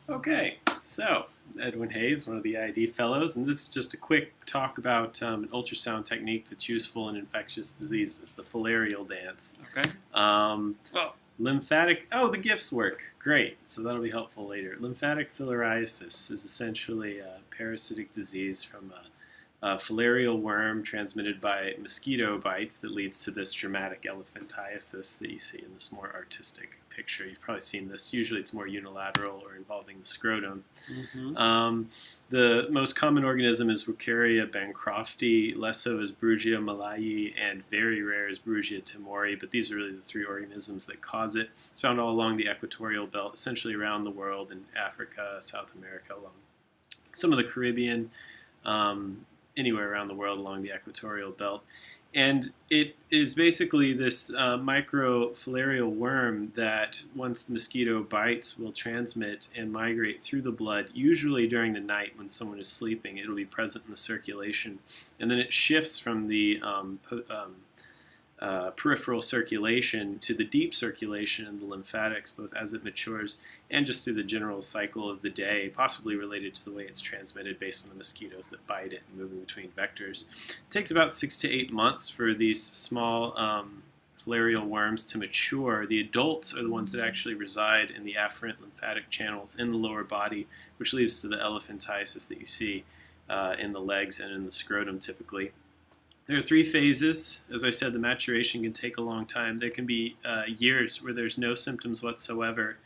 Okay, so Edwin Hayes, one of the ID fellows, and this is just a quick talk about an ultrasound technique that's useful in infectious diseases, the filarial dance. Okay. Well, Lymphatic, oh, the gifts work. Great, so that'll be helpful later. Lymphatic filariasis is essentially a parasitic disease from a filarial worm transmitted by mosquito bites that leads to this dramatic elephantiasis that you see in this more artistic picture. You've probably seen this. Usually it's more unilateral or involving the scrotum. mm-hmm. The most common organism is Wucheria bancrofti, less so is Brugia malayi, and very rare is Brugia timori, but these are really the three organisms that cause it. It's found all along the equatorial belt, essentially around the world, in Africa, South America, along some of the Caribbean, anywhere around the world along the equatorial belt. And it is basically this microfilarial worm that, once the mosquito bites, will transmit and migrate through the blood, usually during the night when someone is sleeping. It'll be present in the circulation. And then it shifts from the peripheral circulation to the deep circulation in the lymphatics, both as it matures and just through the general cycle of the day, possibly related to the way it's transmitted based on the mosquitoes that bite it and moving between vectors. It takes about 6 to 8 months for these small filarial worms to mature. The adults are the ones that actually reside in the afferent lymphatic channels in the lower body, which leads to the elephantiasis that you see in the legs and in the scrotum typically. There are 3 phases. As I said, the maturation can take a long time. There can be years where there's no symptoms whatsoever,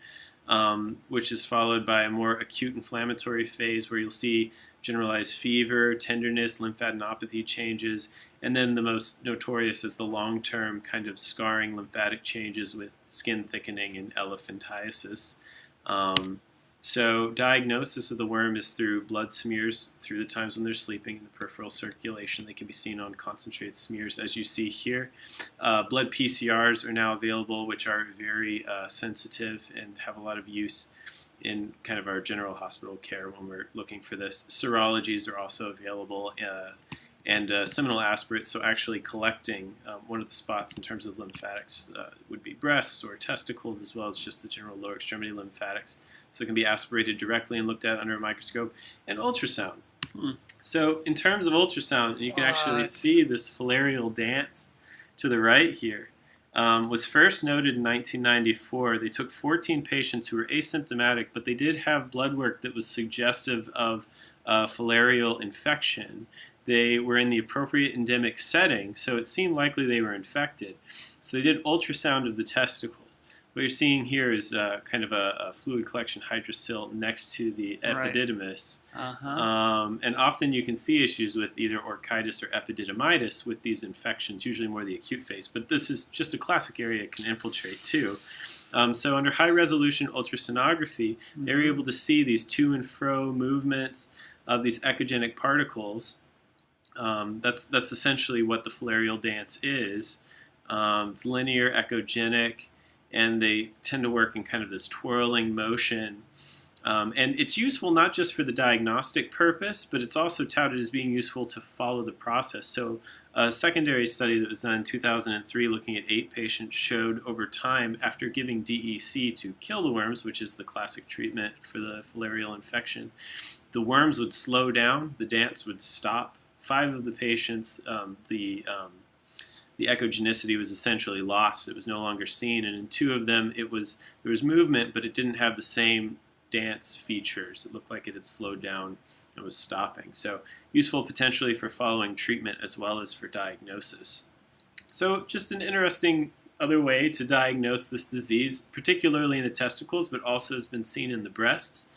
which is followed by a more acute inflammatory phase where you'll see generalized fever, tenderness, lymphadenopathy changes, and then the most notorious is the long-term kind of scarring lymphatic changes with skin thickening and elephantiasis. So diagnosis of the worm is through blood smears through the times when they're sleeping in the peripheral circulation. They can be seen on concentrated smears, as you see here. Blood PCRs are now available, which are very sensitive and have a lot of use in kind of our general hospital care when we're looking for this. Serologies are also available, and seminal aspirates, so actually collecting one of the spots in terms of lymphatics would be breasts or testicles, as well as just the general lower extremity lymphatics. So it can be aspirated directly and looked at under a microscope. And ultrasound. So in terms of ultrasound, you can actually see this filarial dance to the right here. Was first noted in 1994. They took 14 patients who were asymptomatic, but they did have blood work that was suggestive of filarial infection. They were in the appropriate endemic setting, so it seemed likely they were infected. So they did ultrasound of the testicles. What you're seeing here is kind of a fluid collection hydrocele next to the epididymis. Uh-huh. And often you can see issues with either orchitis or epididymitis with these infections, usually more the acute phase. But this is just a classic area it can infiltrate too. So under high-resolution ultrasonography, they were able to see these to and fro movements of these echogenic particles. That's essentially what the filarial dance is. It's linear, echogenic, and they tend to work in kind of this twirling motion. And it's useful not just for the diagnostic purpose, but it's also touted as being useful to follow the process. So a secondary study that was done in 2003 looking at 8 patients showed over time, after giving DEC to kill the worms, which is the classic treatment for the filarial infection, the worms would slow down, the dance would stop. 5 of the patients, the echogenicity was essentially lost. It was no longer seen. And in 2 of them, there was movement, but it didn't have the same dance features. It looked like it had slowed down and was stopping. So useful potentially for following treatment as well as for diagnosis. So just an interesting other way to diagnose this disease, particularly in the testicles, but also has been seen in the breasts.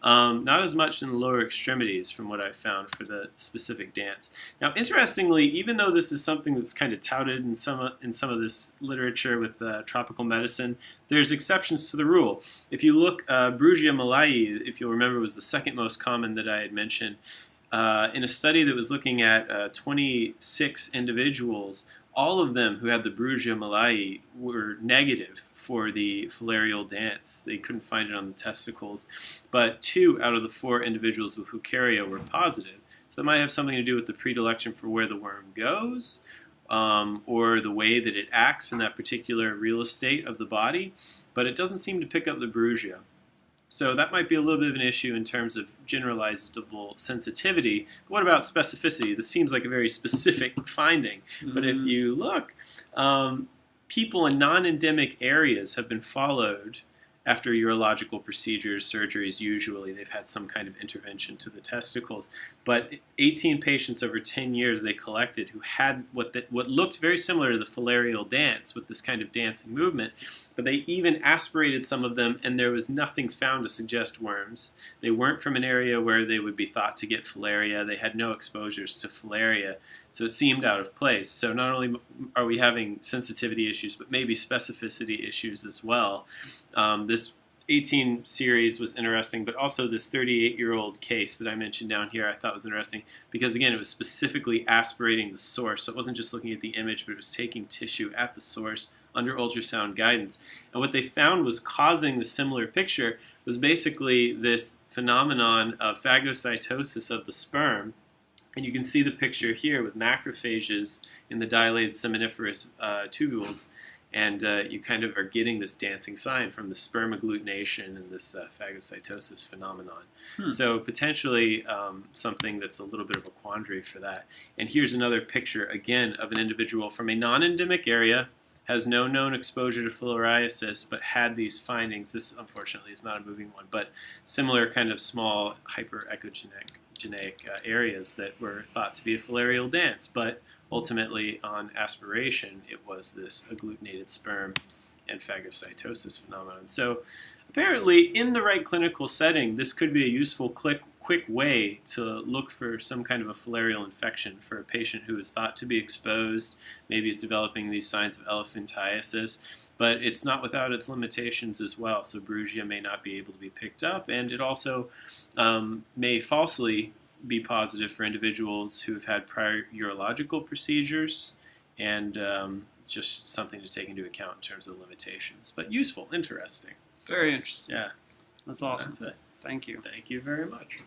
Not as much in the lower extremities from what I've found for the specific dance. Now, interestingly, even though this is something that's kind of touted in some of this literature with tropical medicine, there's exceptions to the rule. If you look, Brugia malayi, if you'll remember, was the second most common that I had mentioned. In a study that was looking at 26 individuals, all of them who had the Brugia malayi were negative for the filarial dance. They couldn't find it on the testicles. But 2 out of the 4 individuals with Wucheria were positive. So that might have something to do with the predilection for where the worm goes, or the way that it acts in that particular real estate of the body. But it doesn't seem to pick up the Brugia. So that might be a little bit of an issue in terms of generalizable sensitivity. But what about specificity? This seems like a very specific finding. But if you look, people in non-endemic areas have been followed after urological procedures, surgeries. Usually they've had some kind of intervention to the testicles. But 18 patients over 10 years they collected who had what looked very similar to the filarial dance, with this kind of dancing movement. But they even aspirated some of them, and there was nothing found to suggest worms. They weren't from an area where they would be thought to get filaria. They had no exposures to filaria, so it seemed out of place. So not only are we having sensitivity issues, but maybe specificity issues as well. This 18 series was interesting, but also this 38-year-old case that I mentioned down here I thought was interesting because, again, it was specifically aspirating the source. So it wasn't just looking at the image, but it was taking tissue at the source under ultrasound guidance. And what they found was causing the similar picture was basically this phenomenon of phagocytosis of the sperm. And you can see the picture here with macrophages in the dilated seminiferous tubules. And you kind of are getting this dancing sign from the sperm agglutination and this phagocytosis phenomenon. So potentially something that's a little bit of a quandary for that. And here's another picture, again, of an individual from a non-endemic area, has no known exposure to filariasis, but had these findings. This, unfortunately, is not a moving one, but similar kind of small hyperechogenic areas that were thought to be a filarial dance, but ultimately, on aspiration, it was this agglutinated sperm and phagocytosis phenomenon. So apparently, in the right clinical setting, this could be a useful quick way to look for some kind of a filarial infection for a patient who is thought to be exposed, maybe is developing these signs of elephantiasis, but it's not without its limitations as well. So Brugia may not be able to be picked up, and it also may falsely be positive for individuals who have had prior urological procedures, and just something to take into account in terms of the limitations. But useful, interesting. Very interesting. Yeah. That's awesome. That's it. Thank you. Thank you very much.